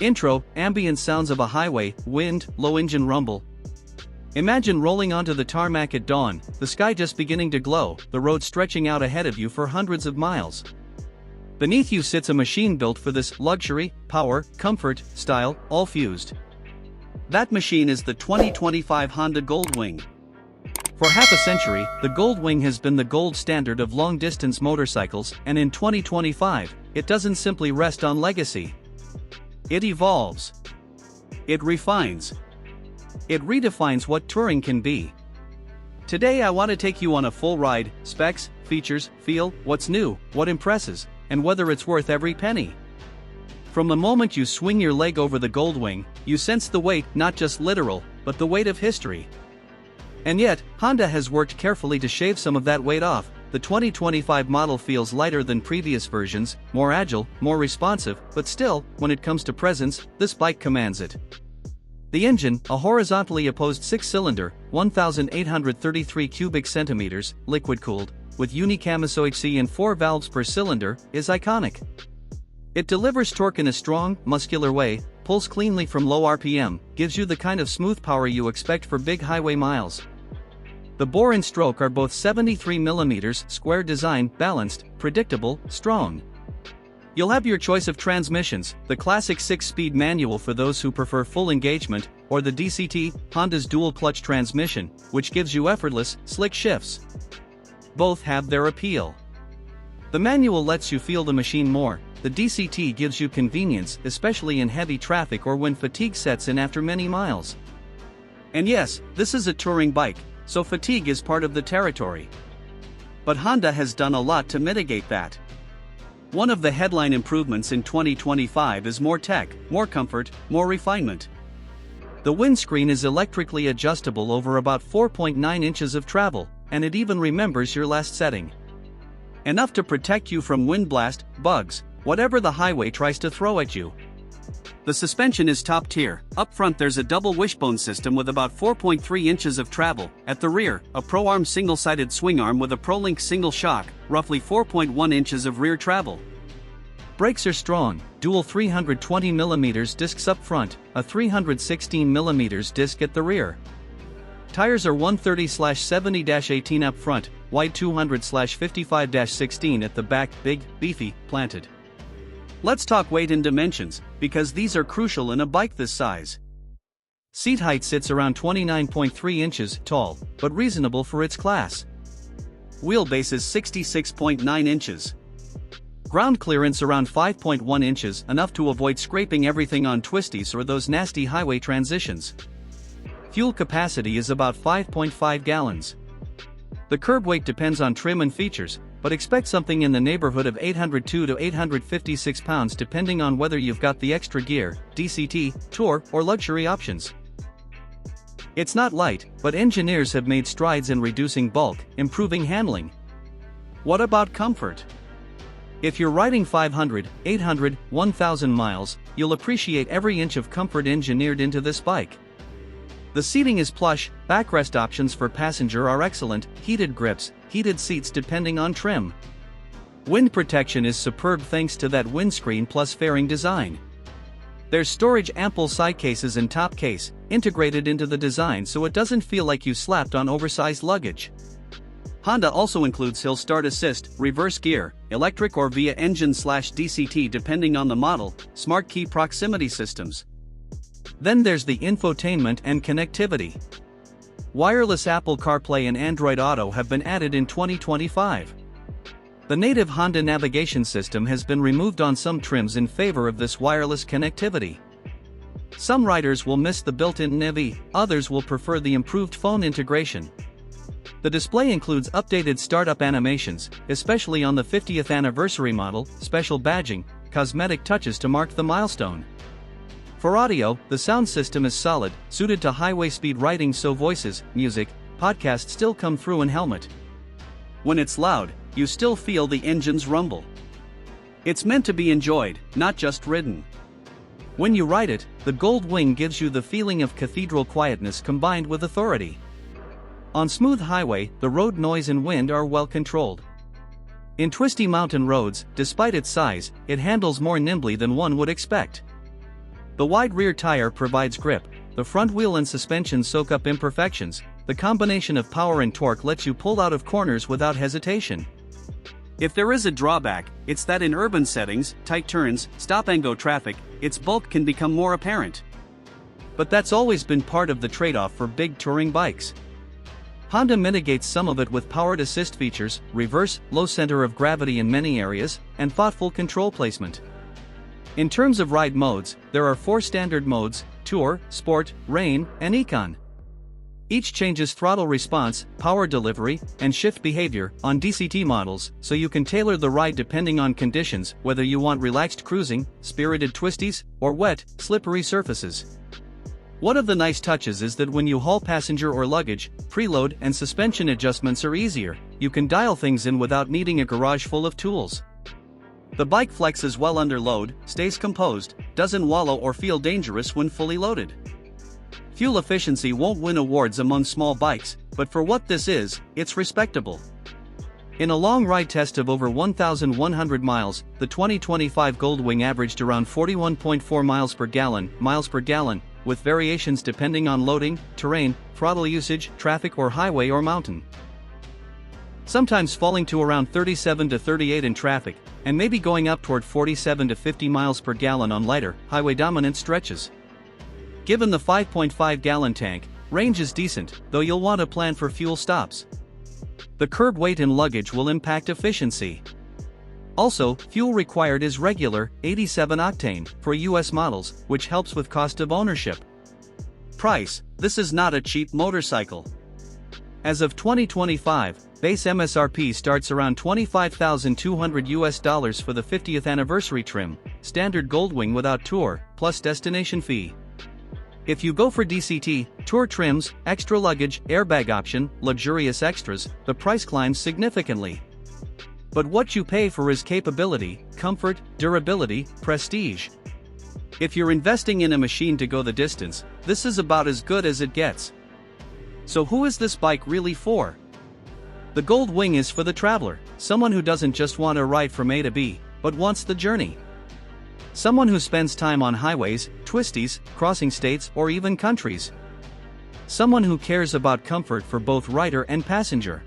Intro, ambient sounds of a highway, wind, low engine rumble. Imagine rolling onto the tarmac at dawn, the sky just beginning to glow, the road stretching out ahead of you for hundreds of miles. Beneath you sits a machine built for this: luxury, power, comfort, style, all fused. That machine is the 2025 Honda Goldwing. For half a century, the Goldwing has been the gold standard of long-distance motorcycles, and in 2025, it doesn't simply rest on legacy. It evolves. It refines. It redefines what touring can be. Today I want to take you on a full ride: specs, features, feel, what's new, what impresses, and whether it's worth every penny. From the moment you swing your leg over the Goldwing, you sense the weight, not just literal, but the weight of history. And yet, Honda has worked carefully to shave some of that weight off. The 2025 model feels lighter than previous versions, more agile, more responsive, but still, when it comes to presence, this bike commands it. The engine, a horizontally opposed 6-cylinder, 1,833 cubic centimeters, liquid-cooled, with Unicam OHC and 4 valves per cylinder, is iconic. It delivers torque in a strong, muscular way, pulls cleanly from low RPM, gives you the kind of smooth power you expect for big highway miles. The bore and stroke are both 73mm, square design, balanced, predictable, strong. You'll have your choice of transmissions: the classic 6-speed manual for those who prefer full engagement, or the DCT, Honda's dual-clutch transmission, which gives you effortless, slick shifts. Both have their appeal. The manual lets you feel the machine more. The DCT gives you convenience, especially in heavy traffic or when fatigue sets in after many miles. And yes, this is a touring bike, so fatigue is part of the territory. But Honda has done a lot to mitigate that. One of the headline improvements in 2025 is more tech, more comfort, more refinement. The windscreen is electrically adjustable over about 4.9 inches of travel, and it even remembers your last setting. Enough to protect you from wind blast, bugs, whatever the highway tries to throw at you. The suspension is top tier. Up front there's a double wishbone system with about 4.3 inches of travel. At the rear, a Pro-Arm single-sided swing arm with a ProLink single shock, roughly 4.1 inches of rear travel. Brakes are strong, dual 320mm discs up front, a 316mm disc at the rear. Tires are 130/70-18 up front, wide 200/55-16 at the back, big, beefy, planted. Let's talk weight and dimensions, because these are crucial in a bike this size. Seat height sits around 29.3 inches tall, but reasonable for its class. Wheelbase is 66.9 inches. Ground clearance around 5.1 inches, enough to avoid scraping everything on twisties or those nasty highway transitions. Fuel capacity is about 5.5 gallons. The curb weight depends on trim and features, but expect something in the neighborhood of 802 to 856 pounds depending on whether you've got the extra gear, DCT, Tour, or luxury options. It's not light, but engineers have made strides in reducing bulk, improving handling. What about comfort? If you're riding 500, 800, 1,000 miles, you'll appreciate every inch of comfort engineered into this bike. The seating is plush, backrest options for passenger are excellent, heated grips, heated seats depending on trim. Wind protection is superb thanks to that windscreen plus fairing design. There's storage, ample side cases and top case, integrated into the design so it doesn't feel like you slapped on oversized luggage. Honda also includes hill start assist, reverse gear, electric or via engine/DCT depending on the model, smart key proximity systems. Then there's the infotainment and connectivity. Wireless Apple CarPlay and Android Auto have been added in 2025. The native Honda navigation system has been removed on some trims in favor of this wireless connectivity. Some riders will miss the built-in Navi, others will prefer the improved phone integration. The display includes updated startup animations, especially on the 50th anniversary model, special badging, cosmetic touches to mark the milestone. For audio, the sound system is solid, suited to highway speed riding so voices, music, podcasts still come through in helmet. When it's loud, you still feel the engine's rumble. It's meant to be enjoyed, not just ridden. When you ride it, the Goldwing gives you the feeling of cathedral quietness combined with authority. On smooth highway, the road noise and wind are well controlled. In twisty mountain roads, despite its size, it handles more nimbly than one would expect. The wide rear tire provides grip, the front wheel and suspension soak up imperfections, the combination of power and torque lets you pull out of corners without hesitation. If there is a drawback, it's that in urban settings, tight turns, stop-and-go traffic, its bulk can become more apparent. But that's always been part of the trade-off for big touring bikes. Honda mitigates some of it with powered assist features, reverse, low center of gravity in many areas, and thoughtful control placement. In terms of ride modes, there are 4 standard modes: Tour, Sport, Rain, and Econ. Each changes throttle response, power delivery, and shift behavior on DCT models, so you can tailor the ride depending on conditions, whether you want relaxed cruising, spirited twisties, or wet, slippery surfaces. One of the nice touches is that when you haul passenger or luggage, preload and suspension adjustments are easier. You can dial things in without needing a garage full of tools. The bike flexes well under load, stays composed, doesn't wallow or feel dangerous when fully loaded. Fuel efficiency won't win awards among small bikes, but for what this is, it's respectable. In a long ride test of over 1,100 miles, the 2025 Goldwing averaged around 41.4 miles per gallon, with variations depending on loading, terrain, throttle usage, traffic or highway or mountain. Sometimes falling to around 37 to 38 in traffic, and maybe going up toward 47 to 50 miles per gallon on lighter, highway-dominant stretches. Given the 5.5-gallon tank, range is decent, though you'll want to plan for fuel stops. The curb weight and luggage will impact efficiency. Also, fuel required is regular, 87 octane, for US models, which helps with cost of ownership. Price: this is not a cheap motorcycle. As of 2025, base MSRP starts around $25,200 for the 50th anniversary trim, standard Goldwing without tour, plus destination fee. If you go for DCT, tour trims, extra luggage, airbag option, luxurious extras, the price climbs significantly. But what you pay for is capability, comfort, durability, prestige. If you're investing in a machine to go the distance, this is about as good as it gets. So who is this bike really for? The Goldwing is for the traveler, someone who doesn't just want a ride from A to B, but wants the journey. Someone who spends time on highways, twisties, crossing states or even countries. Someone who cares about comfort for both rider and passenger.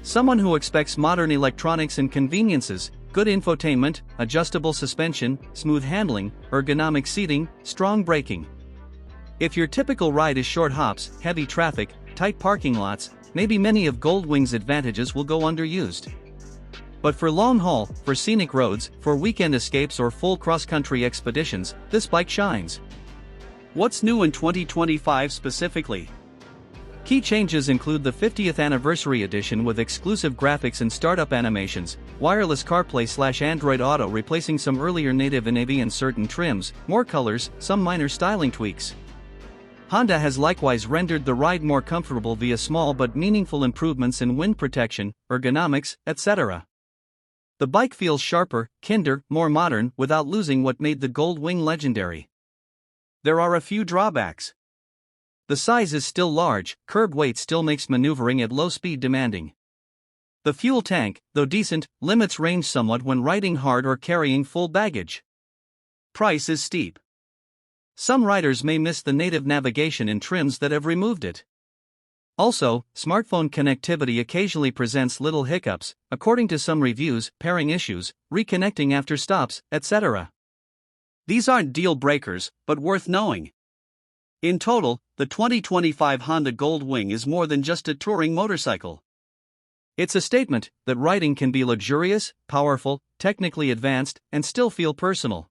Someone who expects modern electronics and conveniences, good infotainment, adjustable suspension, smooth handling, ergonomic seating, strong braking. If your typical ride is short hops, heavy traffic, tight parking lots, maybe many of Goldwing's advantages will go underused. But for long haul, for scenic roads, for weekend escapes or full cross-country expeditions, this bike shines. What's new in 2025 specifically? Key changes include the 50th anniversary edition with exclusive graphics and startup animations, wireless CarPlay/Android Auto replacing some earlier native NAV and certain trims, more colors, some minor styling tweaks. Honda has likewise rendered the ride more comfortable via small but meaningful improvements in wind protection, ergonomics, etc. The bike feels sharper, kinder, more modern without losing what made the Goldwing legendary. There are a few drawbacks. The size is still large, curb weight still makes maneuvering at low speed demanding. The fuel tank, though decent, limits range somewhat when riding hard or carrying full baggage. Price is steep. Some riders may miss the native navigation in trims that have removed it. Also, smartphone connectivity occasionally presents little hiccups, according to some reviews, pairing issues, reconnecting after stops, etc. These aren't deal breakers, but worth knowing. In total, the 2025 Honda Goldwing is more than just a touring motorcycle. It's a statement that riding can be luxurious, powerful, technically advanced, and still feel personal.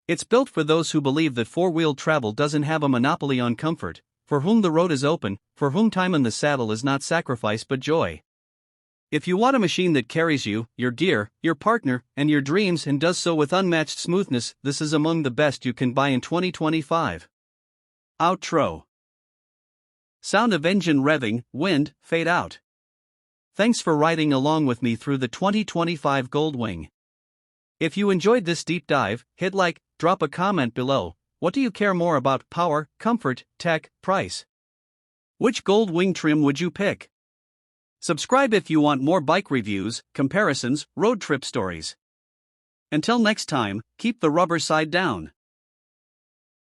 It's built for those who believe that four-wheel travel doesn't have a monopoly on comfort, for whom the road is open, for whom time in the saddle is not sacrifice but joy. If you want a machine that carries you, your gear, your partner, and your dreams and does so with unmatched smoothness, this is among the best you can buy in 2025. Outro. Sound of engine revving, wind, fade out. Thanks for riding along with me through the 2025 Goldwing. If you enjoyed this deep dive, hit like, drop a comment below. What do you care more about: power, comfort, tech, price? Which Goldwing trim would you pick? Subscribe if you want more bike reviews, comparisons, road trip stories. Until next time, keep the rubber side down.